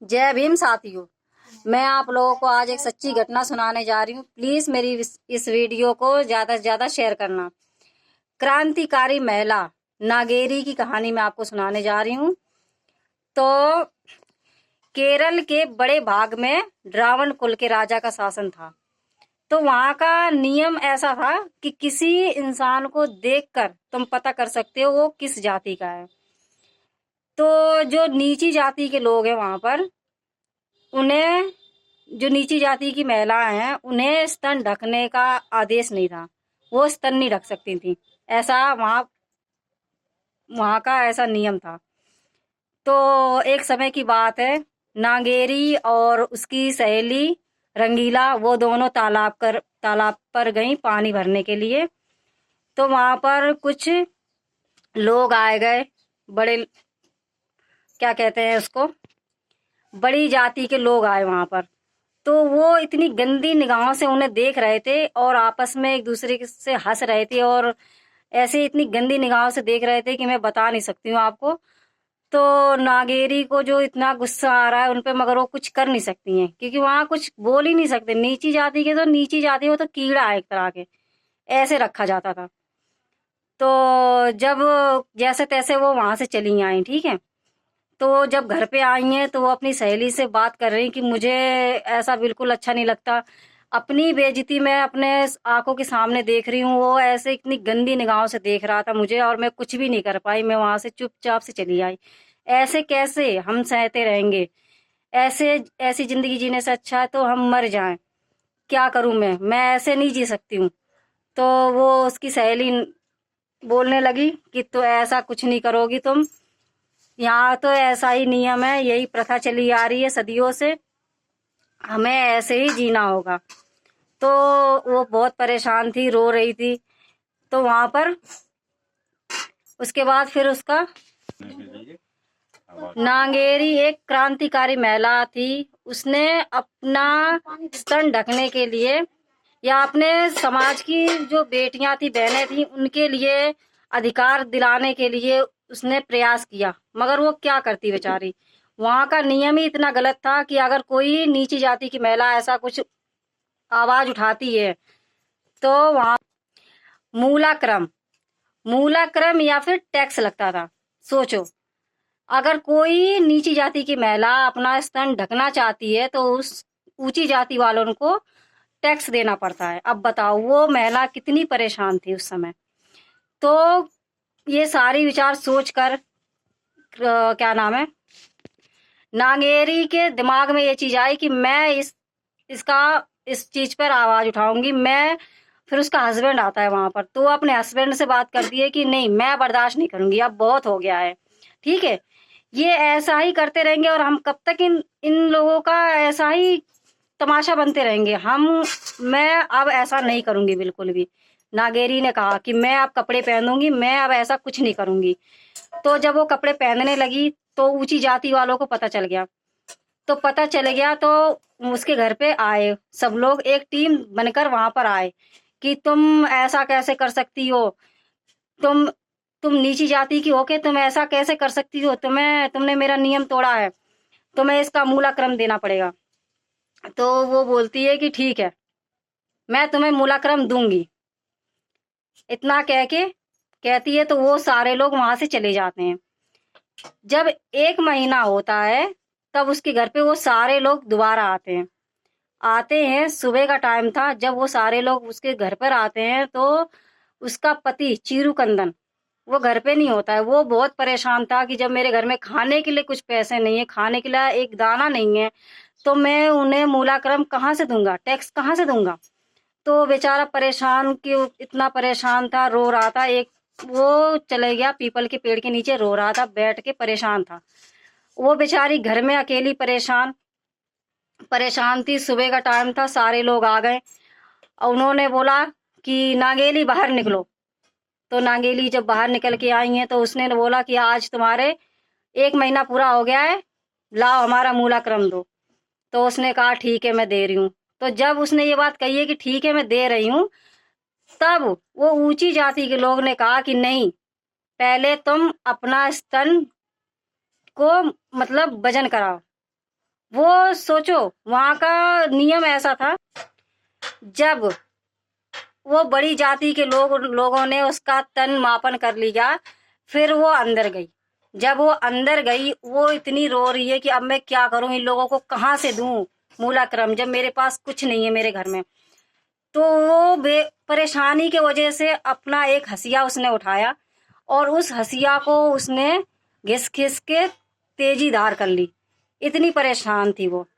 जय भीम साथियों। मैं आप लोगों को आज एक सच्ची घटना सुनाने जा रही हूँ। प्लीज मेरी इस वीडियो को ज्यादा से ज्यादा शेयर करना। क्रांतिकारी महिला नागेरी की कहानी मैं आपको सुनाने जा रही हूँ। तो केरल के बड़े भाग में रावण कुल के राजा का शासन था। तो वहां का नियम ऐसा था कि किसी इंसान को देखकर तुम पता कर सकते हो वो किस जाति का है। तो जो नीची जाति के लोग हैं वहां पर, उन्हें, जो नीची जाति की महिलाएं हैं, उन्हें स्तन ढकने का आदेश नहीं था। वो स्तन नहीं ढक सकती थी। ऐसा वहां वहां का ऐसा नियम था। तो एक समय की बात है, नागेरी और उसकी सहेली रंगीला, वो दोनों तालाब पर गई पानी भरने के लिए। तो वहां पर कुछ लोग आए गए, बड़े, क्या कहते हैं उसको, बड़ी जाति के लोग आए वहां पर। तो वो इतनी गंदी निगाहों से उन्हें देख रहे थे और आपस में एक दूसरे से हंस रहे थे और ऐसे इतनी गंदी निगाहों से देख रहे थे कि मैं बता नहीं सकती हूँ आपको। तो नागेरी को जो इतना गुस्सा आ रहा है उन पे, मगर वो कुछ कर नहीं सकती हैं क्योंकि वहां कुछ बोल ही नहीं सकते। नीची जाति के, तो नीची जाति, वो तो कीड़ा है एक तरह के, ऐसे रखा जाता था। तो जब जैसे तैसे वो वहां से चली आई, ठीक है। तो जब घर पे आई हैं तो वो अपनी सहेली से बात कर रही कि मुझे ऐसा बिल्कुल अच्छा नहीं लगता। अपनी बेइज्जती मैं अपने आंखों के सामने देख रही हूँ। वो ऐसे इतनी गंदी निगाहों से देख रहा था मुझे और मैं कुछ भी नहीं कर पाई। मैं वहां से चुपचाप से चली आई। ऐसे कैसे हम सहते रहेंगे? ऐसे ऐसी जिंदगी जीने से अच्छा है तो हम मर जाएं। क्या करूं मैं ऐसे नहीं जी सकती हूँ। तो वो उसकी सहेली बोलने लगी कि तो ऐसा कुछ नहीं करोगी तुम, यहाँ तो ऐसा ही नियम है, यही प्रथा चली आ रही है सदियों से, हमें ऐसे ही जीना होगा। तो वो बहुत परेशान थी, रो रही थी। तो वहां पर उसके बाद फिर उसका, नांगेरी एक क्रांतिकारी महिला थी। उसने अपना स्तन ढकने के लिए या अपने समाज की जो बेटियां थी, बहनें थी, उनके लिए अधिकार दिलाने के लिए उसने प्रयास किया। मगर वो क्या करती बेचारी, वहां का नियम ही इतना गलत था कि अगर कोई नीची जाति की महिला ऐसा कुछ आवाज उठाती है तो वहां मूलाक्रम मूलाक्रम या फिर टैक्स लगता था। सोचो, अगर कोई नीची जाति की महिला अपना स्तन ढकना चाहती है तो उस ऊंची जाति वालों को टैक्स देना पड़ता है। अब बताओ वो महिला कितनी परेशान थी उस समय। तो ये सारी विचार सोचकर, क्या नाम है, नागेरी के दिमाग में ये चीज आई कि मैं इसका इस चीज पर आवाज उठाऊंगी मैं। फिर उसका हस्बैंड आता है वहां पर, तो वो अपने हस्बैंड से बात करती है कि नहीं, मैं बर्दाश्त नहीं करूंगी, अब बहुत हो गया है, ठीक है। ये ऐसा ही करते रहेंगे और हम कब तक इन इन लोगों का ऐसा ही तमाशा बनते रहेंगे। मैं अब ऐसा नहीं करूंगी बिल्कुल भी। नागेरी ने कहा कि मैं अब कपड़े पहनूंगी, मैं अब ऐसा कुछ नहीं करूंगी। तो जब वो कपड़े पहनने लगी तो ऊंची जाति वालों को पता चल गया। तो पता चल गया तो उसके घर पे आए सब लोग, एक टीम बनकर वहां पर आए कि तुम ऐसा कैसे कर सकती हो, तुम तुम नीची जाति की होके तुम ऐसा कैसे कर सकती हो, तुमने मेरा नियम तोड़ा है, तुम्हें इसका मूलाक्रम देना पड़ेगा। तो वो बोलती है कि ठीक है, मैं तुम्हें मूलाक्रम दूंगी। इतना कह के कहती है तो वो सारे लोग वहां से चले जाते हैं। जब 1 महीना होता है तब उसके घर पे वो सारे लोग दोबारा आते हैं। सुबह का टाइम था जब वो सारे लोग उसके घर पर आते हैं। तो उसका पति चीरूकंदन वो घर पे नहीं होता है। वो बहुत परेशान था कि जब मेरे घर में खाने के लिए कुछ पैसे नहीं है, खाने के लिए एक दाना नहीं है, तो मैं उन्हें मूलाक्रम कहाँ से दूंगा, टैक्स कहाँ से दूंगा। तो बेचारा परेशान, क्यों इतना परेशान था, रो रहा था। एक वो चले गया पीपल के पेड़ के नीचे, रो रहा था बैठ के, परेशान था। वो बेचारी घर में अकेली परेशान परेशान थी। सुबह का टाइम था, सारे लोग आ गए और उन्होंने बोला कि नागेली बाहर निकलो। तो नागेली जब बाहर निकल के आई हैं तो उसने बोला कि आज तुम्हारे 1 महीना पूरा हो गया है, लाओ हमारा मूलाक्रम दो। तो उसने कहा ठीक है मैं दे रही हूँ। तो जब उसने ये बात कही है कि ठीक है मैं दे रही हूँ, तब वो ऊंची जाति के लोग ने कहा कि नहीं, पहले तुम अपना स्तन को मतलब वजन कराओ। वो सोचो, वहां का नियम ऐसा था, जब वो बड़ी जाति के लोगों ने उसका तन मापन कर लिया, फिर वो अंदर गई। जब वो अंदर गई, वो इतनी रो रही है कि अब मैं क्या करूं, इन लोगों को कहाँ से दूं मूलाक्रम, जब मेरे पास कुछ नहीं है मेरे घर में। तो वो परेशानी के वजह से अपना एक हसिया उसने उठाया और उस हसिया को उसने घिस घिस के तेजी धार कर ली। इतनी परेशान थी वो।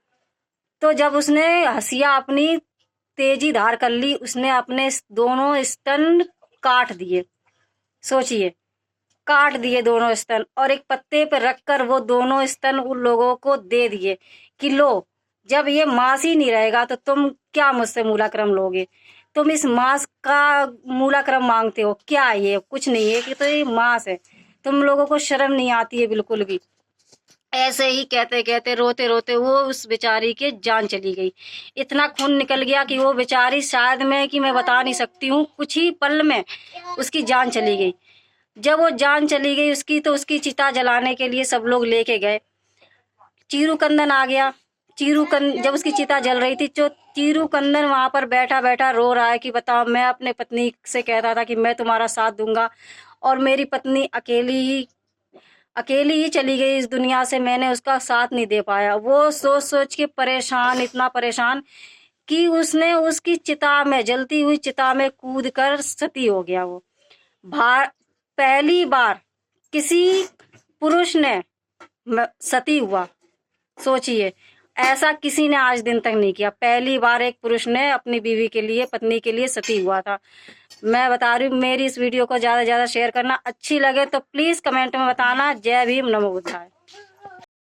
तो जब उसने हसिया अपनी तेजी धार कर ली, उसने अपने दोनों स्तन काट दिए। सोचिए, काट दिए दोनों स्तन, और एक पत्ते पर रखकर वो दोनों स्तन उन लोगों को दे दिए कि लो, जब ये मांस ही नहीं रहेगा तो तुम क्या मुझसे मूलाक्रम लोगे? तुम इस मांस का मूलाक्रम मांगते हो क्या? ये कुछ नहीं है कि तो ये मांस है। तुम लोगों को शर्म नहीं आती है बिल्कुल भी? ऐसे ही कहते कहते, रोते रोते वो उस बेचारी के जान चली गई। इतना खून निकल गया कि वो बेचारी, शायद मैं बता नहीं सकती हूँ, कुछ ही पल में उसकी जान चली गई। जब वो जान चली गई उसकी, तो उसकी चिता जलाने के लिए सब लोग लेके गए। चीरू-कंदन आ गया। जब उसकी चिता जल रही थी, तो चीरू-कंदन वहां पर बैठा बैठा रो रहा है कि बताओ, मैं अपने पत्नी से कहता था कि मैं तुम्हारा साथ दूंगा, और मेरी पत्नी अकेली ही चली गई इस दुनिया से, मैंने उसका साथ नहीं दे पाया। वो सोच सोच के परेशान, इतना परेशान कि उसने उसकी चिता में, जलती हुई चिता में कूद कर सती हो गया। वो पहली बार किसी पुरुष ने सती हुआ। सोचिए, ऐसा किसी ने आज दिन तक नहीं किया। पहली बार एक पुरुष ने अपनी बीवी के लिए, पत्नी के लिए सती हुआ था। मैं बता रही हूँ, मेरी इस वीडियो को ज्यादा से ज्यादा शेयर करना। अच्छी लगे तो प्लीज कमेंट में बताना। जय भीम, नमो बुद्धाय।